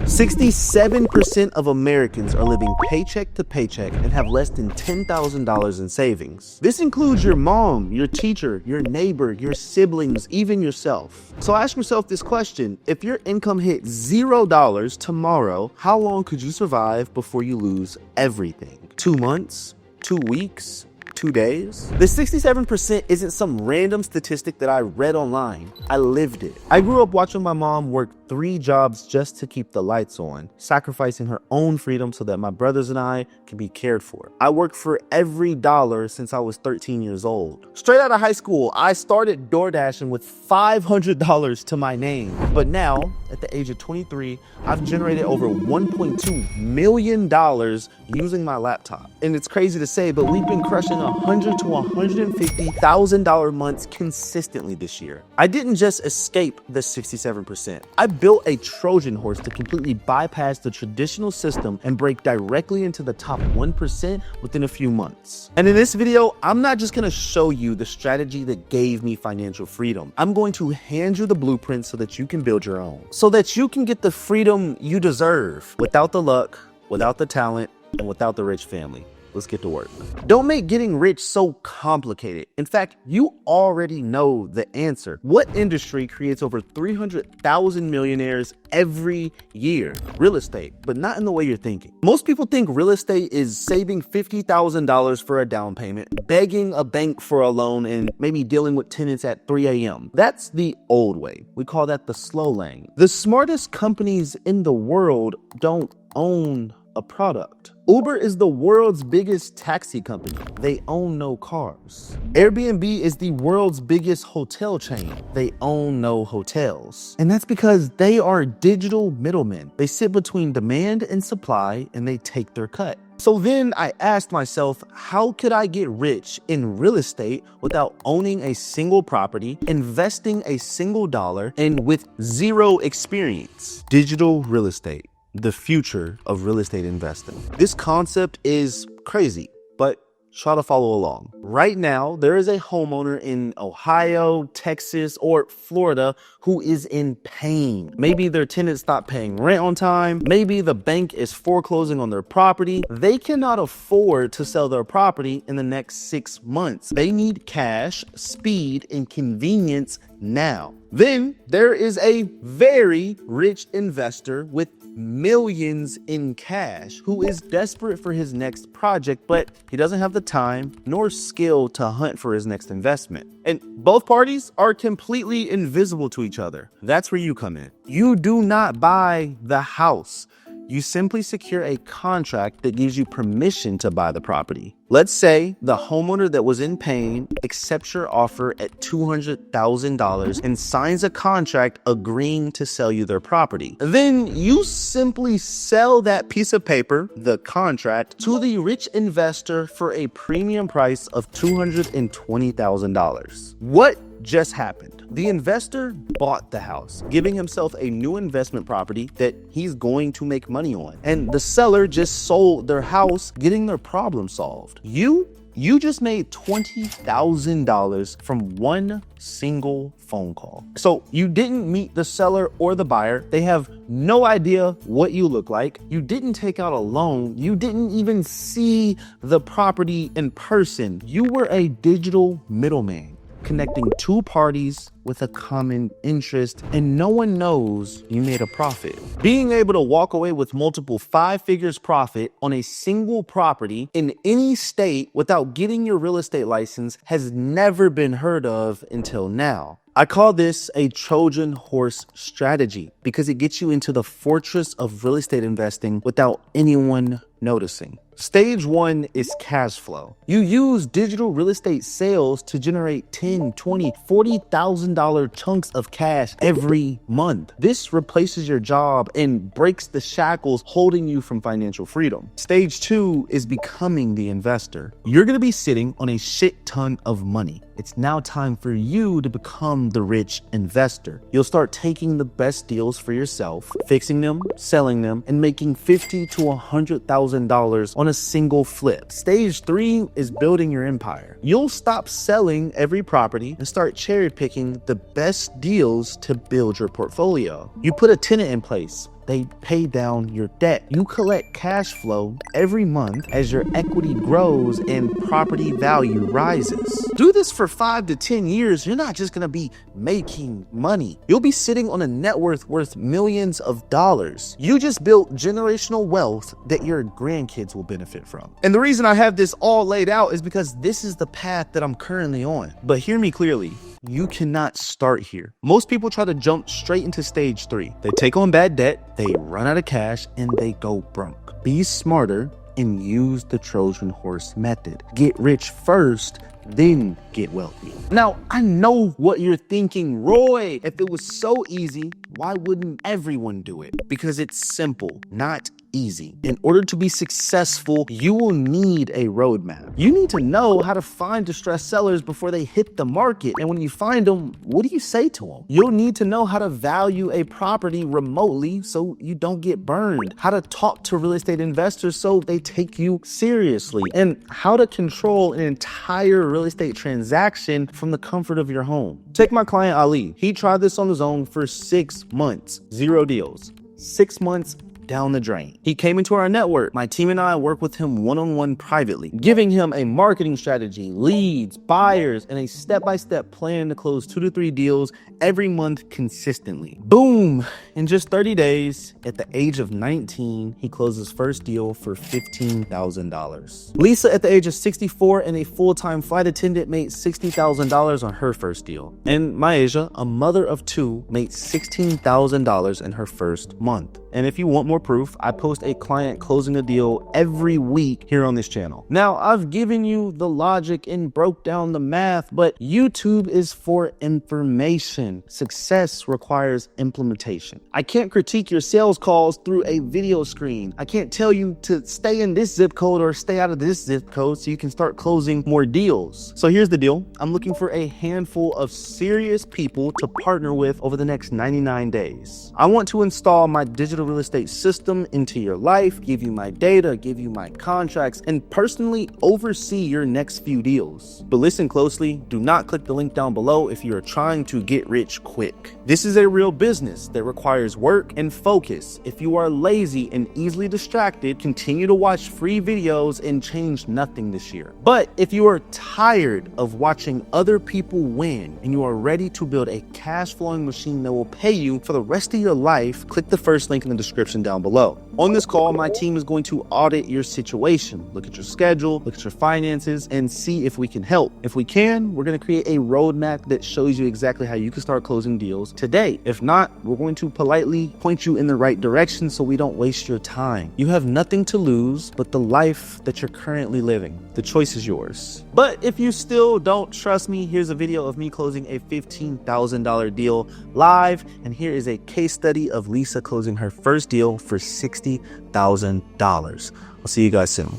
67% of Americans are living paycheck to paycheck and have less than $10,000 in savings. This includes your mom, your teacher, your neighbor, your siblings, even yourself. So ask yourself this question: if your income hit $0 tomorrow, how long could you survive before you lose everything? 2 months? 2 weeks? 2 days? The 67% isn't some random statistic that I read online. I lived it. I grew up watching my mom work 3 jobs just to keep the lights on, sacrificing her own freedom so that my brothers and I can be cared for. I worked for every dollar since I was 13 years old. Straight out of high school, I started DoorDashing with $500 to my name. But now, at the age of 23, I've generated over $1.2 million using my laptop. And it's crazy to say, but we've been crushing $100,000 to $150,000 months consistently this year. I didn't just escape the 67%. I built a Trojan Horse to completely bypass the traditional system and break directly into the top 1% within a few months. And in this video, I'm not just gonna show you the strategy that gave me financial freedom. I'm going to hand you the blueprint so that you can build your own, so that you can get the freedom you deserve without the luck, without the talent, and without the rich family. Let's get to work. Don't make getting rich so complicated. In fact, you already know the answer. What industry creates over 300,000 millionaires every year? Real estate, but not in the way you're thinking. Most people think real estate is saving $50,000 for a down payment, begging a bank for a loan, and maybe dealing with tenants at 3 a.m. That's the old way. We call that the slow lane. The smartest companies in the world don't own a product. Uber is the world's biggest taxi company. They own no cars. Airbnb is the world's biggest hotel chain. They own no hotels. And that's because they are digital middlemen. They sit between demand and supply, and they take their cut. So then I asked myself, how could I get rich in real estate without owning a single property, investing a single dollar, and with zero experience? Digital real estate. The future of real estate investing. This concept is crazy, but try to follow along. Right now, there is a homeowner in Ohio, Texas, or Florida who is in pain. Maybe their tenant stopped paying rent on time. Maybe the bank is foreclosing on their property. They cannot afford to sell their property in the next 6 months. They need cash, speed, and convenience now. Then there is a very rich investor with millions in cash who is desperate for his next project, but he doesn't have the time nor skill to hunt for his next investment. And both parties are completely invisible to each other. That's where you come in. You do not buy the house. You simply secure a contract that gives you permission to buy the property. Let's say the homeowner that was in pain accepts your offer at $200,000 and signs a contract agreeing to sell you their property. Then you simply sell that piece of paper, the contract, to the rich investor for a premium price of $220,000. What just happened? The investor bought the house, giving himself a new investment property that he's going to make money on. And the seller just sold their house, getting their problem solved. You just made $20,000 from one single phone call. So you didn't meet the seller or the buyer. They have no idea what you look like. You didn't take out a loan. You didn't even see the property in person. You were a digital middleman, connecting 2 parties with a common interest, and no one knows you made a profit. Being able to walk away with multiple 5 figures profit on a single property in any state without getting your real estate license has never been heard of until now. I call this a Trojan Horse strategy because it gets you into the fortress of real estate investing without anyone noticing. Stage 1 is cash flow. You use digital real estate sales to generate $10,000, $20,000, $40,000 chunks of cash every month. This replaces your job and breaks the shackles holding you from financial freedom. Stage 2 is becoming the investor. You're gonna be sitting on a shit ton of money. It's now time for you to become the rich investor. You'll start taking the best deals for yourself, fixing them, selling them, and making $50,000 to $100,000 on a single flip. Stage 3 is building your empire. You'll stop selling every property and start cherry picking the best deals to build your portfolio. You put a tenant in place, they pay down your debt. You collect cash flow every month as your equity grows and property value rises. Do this for 5 to 10 years. You're not just gonna be making money. You'll be sitting on a net worth millions of dollars. You just built generational wealth that your grandkids will benefit from. And the reason I have this all laid out is because this is the path that I'm currently on. But hear me clearly. You cannot start here. Most people try to jump straight into stage 3. They take on bad debt, they run out of cash, and they go broke. Be smarter and use the Trojan Horse method. Get rich first, then get wealthy. Now, I know what you're thinking. Roy, if it was so easy, why wouldn't everyone do it? Because it's simple, not easy. In order to be successful, you will need a roadmap. You need to know how to find distressed sellers before they hit the market. And when you find them, what do you say to them? You'll need to know how to value a property remotely so you don't get burned, how to talk to real estate investors so they take you seriously, and how to control an entire real estate transaction from the comfort of your home. Take my client Ali. He tried this on his own for 6 months, 0 deals. 6 months down the drain. He came into our network. My team and I work with him one-on-one privately, giving him a marketing strategy, leads, buyers, and a step-by-step plan to close 2 to 3 deals every month consistently. Boom! In just 30 days, at the age of 19, he closed his first deal for $15,000. Lisa, at the age of 64 and a full-time flight attendant, made $60,000 on her first deal. And Maisha, a mother of 2, made $16,000 in her first month. And if you want more proof, I post a client closing a deal every week here on this channel. Now, I've given you the logic and broke down the math, but YouTube is for information. Success requires implementation. I can't critique your sales calls through a video screen. I can't tell you to stay in this zip code or stay out of this zip code so you can start closing more deals. So here's the deal. I'm looking for a handful of serious people to partner with over the next 99 days. I want to install my digital real estate system into your life, give you my data, give you my contracts, and personally oversee your next few deals. But listen closely, do not click the link down below if you are trying to get rich quick. This is a real business that requires work and focus. If you are lazy and easily distracted, continue to watch free videos and change nothing this year. But if you are tired of watching other people win and you are ready to build a cash flowing machine that will pay you for the rest of your life, click the first link in the description down below. On this call, my team is going to audit your situation, look at your schedule, look at your finances, and see if we can help. If we can, we're going to create a roadmap that shows you exactly how you can start closing deals today. If not, we're going to politely point you in the right direction so we don't waste your time. You have nothing to lose but the life that you're currently living. The choice is yours. But if you still don't trust me, here's a video of me closing a $15,000 deal live, and here is a case study of Lisa closing her first deal for $60,000. I'll see you guys soon.